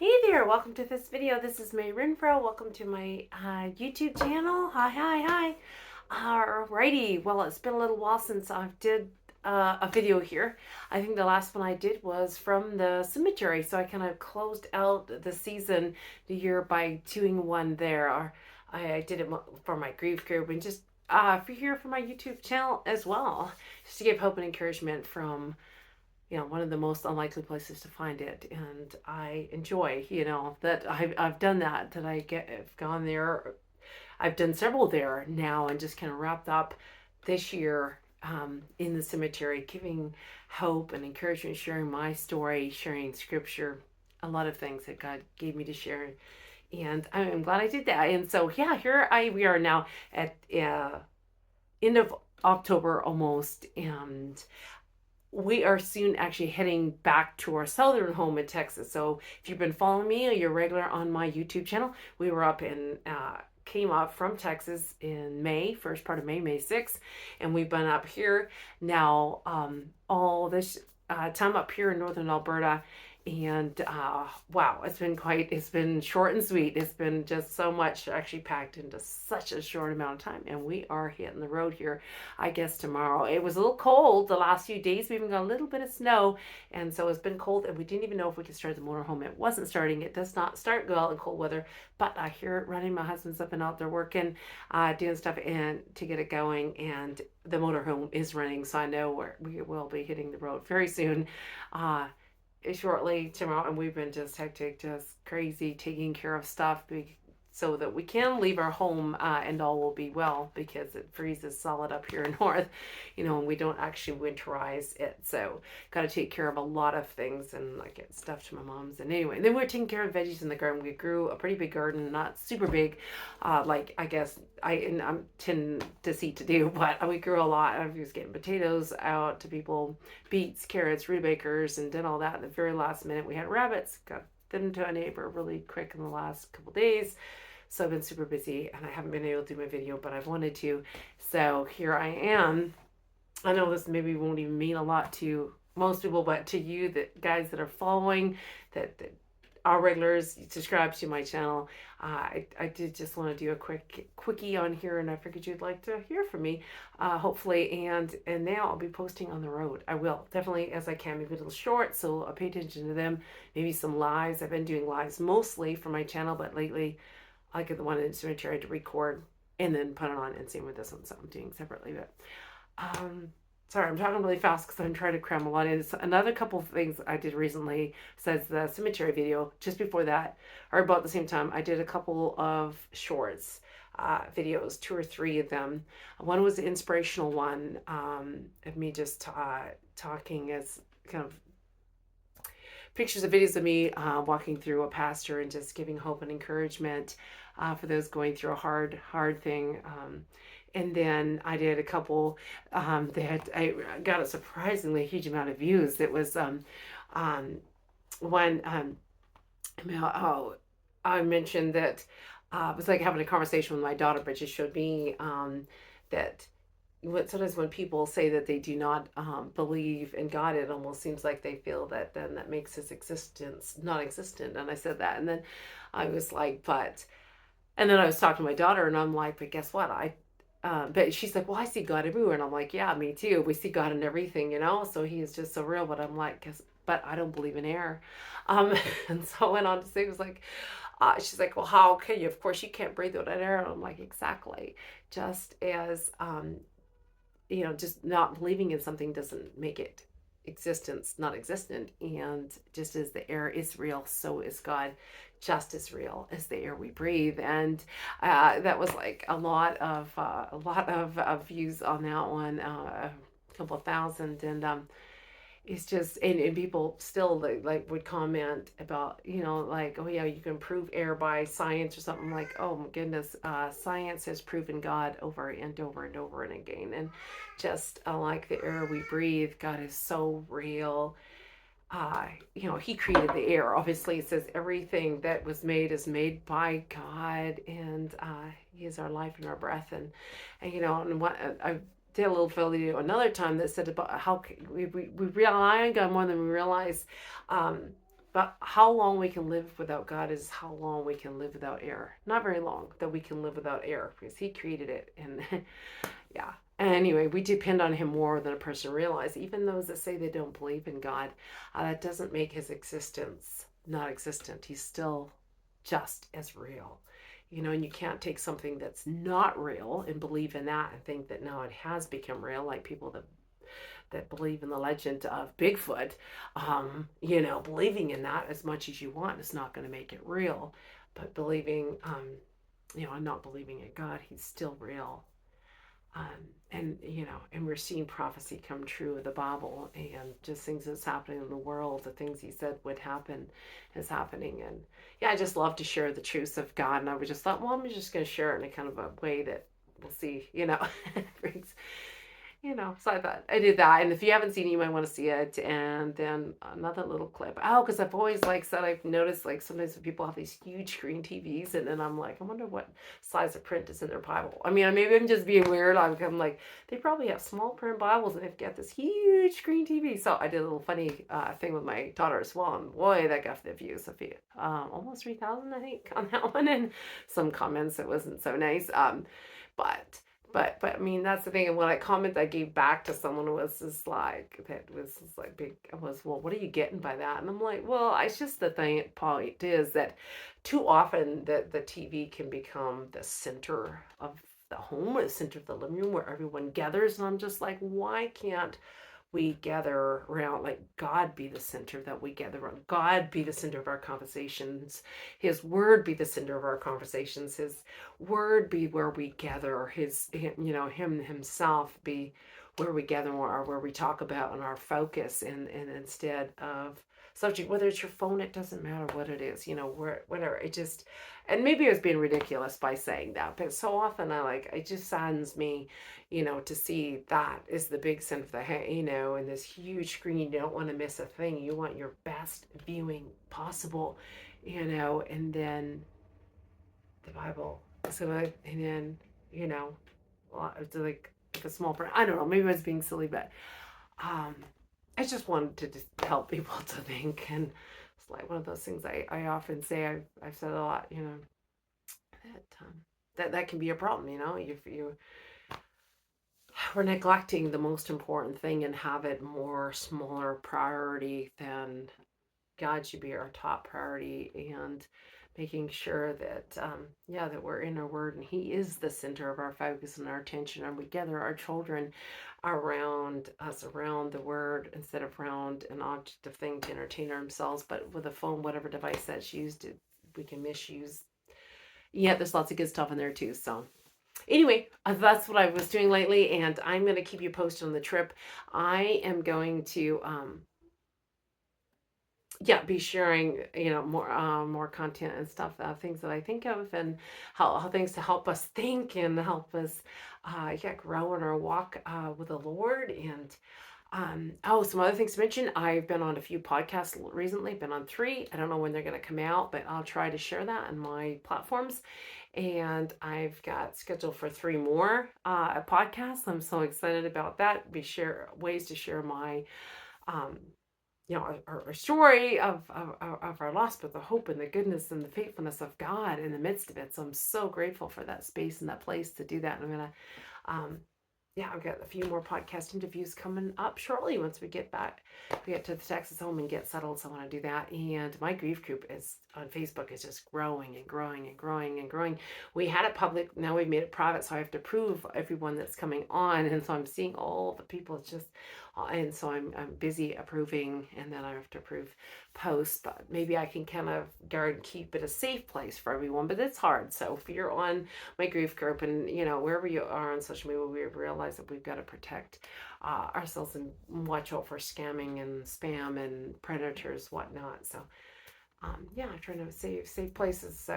Hey there, welcome to this video. This is Mae Renfroe. Welcome to my YouTube channel. Hi. Alrighty, well, it's been a little while since I did a video here. I think the last one I did was from the cemetery, so I kind of closed out the season, the year, by doing one there. Or I did it for my grief group and just for here for my YouTube channel as well, just to give hope and encouragement from one of the most unlikely places to find it. And I enjoy, that I've done that I've gone there. I've done several there now and just kind of wrapped up this year in the cemetery, giving hope and encouragement, sharing my story, sharing scripture, a lot of things that God gave me to share. And I'm glad I did that. And so, yeah, we are now at end of October almost. And we are soon actually heading back to our southern home in Texas. So if you've been following me or you're regular on my YouTube channel, we were up in came up from Texas in May, first part of May 6th, and we've been up here now all this time up here in northern Alberta. And wow, it's been short and sweet. It's been just so much actually packed into such a short amount of time. And we are hitting the road here, I guess, tomorrow. It was a little cold the last few days. We even got a little bit of snow. And so it's been cold, and we didn't even know if we could start the motorhome. It wasn't starting. It does not start well in cold weather, but I hear it running. My husband's up and out there working, doing stuff and to get it going. And the motorhome is running. So I know we will be hitting the road very soon. Shortly tomorrow, and we've been just hectic, just crazy, taking care of stuff so that we can leave our home and all will be well, because it freezes solid up here in north, and we don't actually winterize it. So got to take care of a lot of things and like get stuff to my mom's. And anyway, then we're taking care of veggies in the garden. We grew a pretty big garden, not super big, like I guess I'm tend to see to do, but we grew a lot. I was getting potatoes out to people, beets, carrots, rutabagas, and did all that. At the very last minute, we had rabbits. Got them to a neighbor really quick in the last couple days. So I've been super busy and I haven't been able to do my video, but I've wanted to. So here I am. I know this maybe won't even mean a lot to most people, but to you, the guys that are following, that are regulars, subscribe to my channel. I did just want to do a quickie on here, and I figured you'd like to hear from me, hopefully. And now I'll be posting on the road. I will definitely, as I can, maybe a little short, so I'll pay attention to them. Maybe some lives. I've been doing lives mostly for my channel, but lately I get the one in the cemetery to record and then put it on, and same with this one, so I'm doing separately. But sorry, I'm talking really fast because I'm trying to cram a lot in. So another couple of things I did recently, says the cemetery video. Just before that, or about the same time, I did a couple of shorts videos, 2 or 3 of them. One was the inspirational one of me just talking as kind of pictures of videos of me walking through a pasture and just giving hope and encouragement for those going through a hard thing. And then I did a couple that I got a surprisingly huge amount of views. It was one, I mentioned that it was like having a conversation with my daughter, but just showed me that sometimes when people say that they do not believe in God, it almost seems like they feel that then that makes his existence non-existent. And I said that, and then I was like, and then I was talking to my daughter, and I'm like, but guess what? But she's like, well, I see God everywhere. And I'm like, yeah, me too. We see God in everything, so he is just so real. But I'm like, but I don't believe in air. And so I went on to say, it was like, she's like, well, how can you? Of course you can't breathe without air. And I'm like, exactly. Just as, just not believing in something doesn't make it existence not existent. And just as the air is real, so is God, just as real as the air we breathe. And that was like a lot of views on that one, a couple of thousand. And it's just, and people still like would comment about, like, oh yeah, you can prove air by science or something. Like, oh my goodness, science has proven God over and over and over and again. And just like the air we breathe, God is so real. He created the air. Obviously, it says everything that was made is made by God, and he is our life and our breath. And what I did a little video another time that said about how we rely on God more than we realize. But how long we can live without God is how long we can live without air. Not very long that we can live without air because He created it. And yeah. Anyway, we depend on Him more than a person realizes. Even those that say they don't believe in God, that doesn't make His existence not existent. He's still just as real. And you can't take something that's not real and believe in that and think that now it has become real, like people that believe in the legend of Bigfoot. Believing in that as much as you want is not going to make it real. But believing, and not believing in God, He's still real. And we're seeing prophecy come true of the Bible, and just things that's happening in the world, the things He said would happen is happening. And yeah, I just love to share the truths of God. And I was just thought, well, I'm just going to share it in a kind of a way that we'll see, brings so I thought I did that. And if you haven't seen it, you might want to see it. And then another little clip. Oh, because I've always said I've noticed sometimes when people have these huge screen TVs, and then I'm like, I wonder what size of print is in their Bible. I mean, maybe I'm just being weird. I'm like, they probably have small print Bibles and they've got this huge screen TV. So I did a little funny thing with my daughter as well. And boy, that got the views. Almost 3,000, I think, on that one. And some comments, it wasn't so nice. But I mean, that's the thing. And when I gave back to someone who was just big. Well, what are you getting by that? And I'm like, well, it's just the point is that too often the TV can become the center of the home, or the center of the living room where everyone gathers. And I'm just like, why can't we gather around, like, God be the center that we gather around? God be the center of our conversations. His word be the center of our conversations. His word be where we gather. Him himself be where we gather, or where we talk about, and our focus, and instead of subject, whether it's your phone, it doesn't matter what it is, whatever. And maybe I was being ridiculous by saying that, but so often it just saddens me, to see that is the big sin of in this huge screen. You don't want to miss a thing. You want your best viewing possible, and then the Bible. And then, it's like a small print. I don't know, maybe I was being silly, but I just wanted to just help people to think. And it's like one of those things I often say, I've said a lot, that can be a problem, if we're neglecting the most important thing and have it more smaller priority than God should be our top priority. And making sure that that we're in our word, and He is the center of our focus and our attention, and we gather our children around the word, instead of around an object of thing to entertain themselves. But with a phone, whatever device that's used, we can misuse. Yeah, there's lots of good stuff in there too. So anyway, that's what I was doing lately, and I'm going to keep you posted on the trip. I am going to be sharing, more content and stuff, things that I think of, and how things to help us think and help us grow in our walk with the Lord. And some other things to mention. I've been on a few podcasts recently, been on 3. I don't know when they're going to come out, but I'll try to share that on my platforms. And I've got scheduled for 3 more podcasts. I'm so excited about that. Ways to share my our story of our loss, but the hope and the goodness and the faithfulness of God in the midst of it. So I'm so grateful for that space and that place to do that. And I'm gonna I've got a few more podcast interviews coming up shortly once we get to the Texas home and get settled. So I want to do that. And my grief group is on Facebook is just growing and growing and growing and growing. We had it public, now we've made it private, so I have to approve everyone that's coming on. And so I'm seeing all the people. It's just, and so I'm busy approving, and then I have to approve posts. But maybe I can kind of keep it a safe place for everyone. But it's hard. So if you're on my grief group, and wherever you are on social media, we realize that we've got to protect ourselves and watch out for scamming and spam and predators, whatnot. So trying to save places.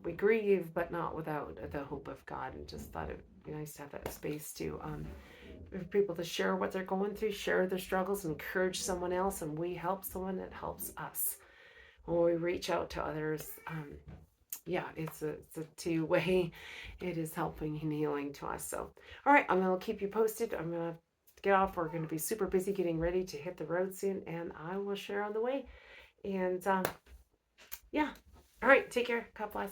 We grieve, but not without the hope of God. And just thought it'd be nice to have that space to for people to share what they're going through, share their struggles, encourage someone else, and we help someone that helps us. When we reach out to others, it's a two-way. It is helping and healing to us. So, all right, I'm going to keep you posted. I'm going to get off. We're going to be super busy getting ready to hit the road soon, and I will share on the way. And yeah. All right. Take care. God bless.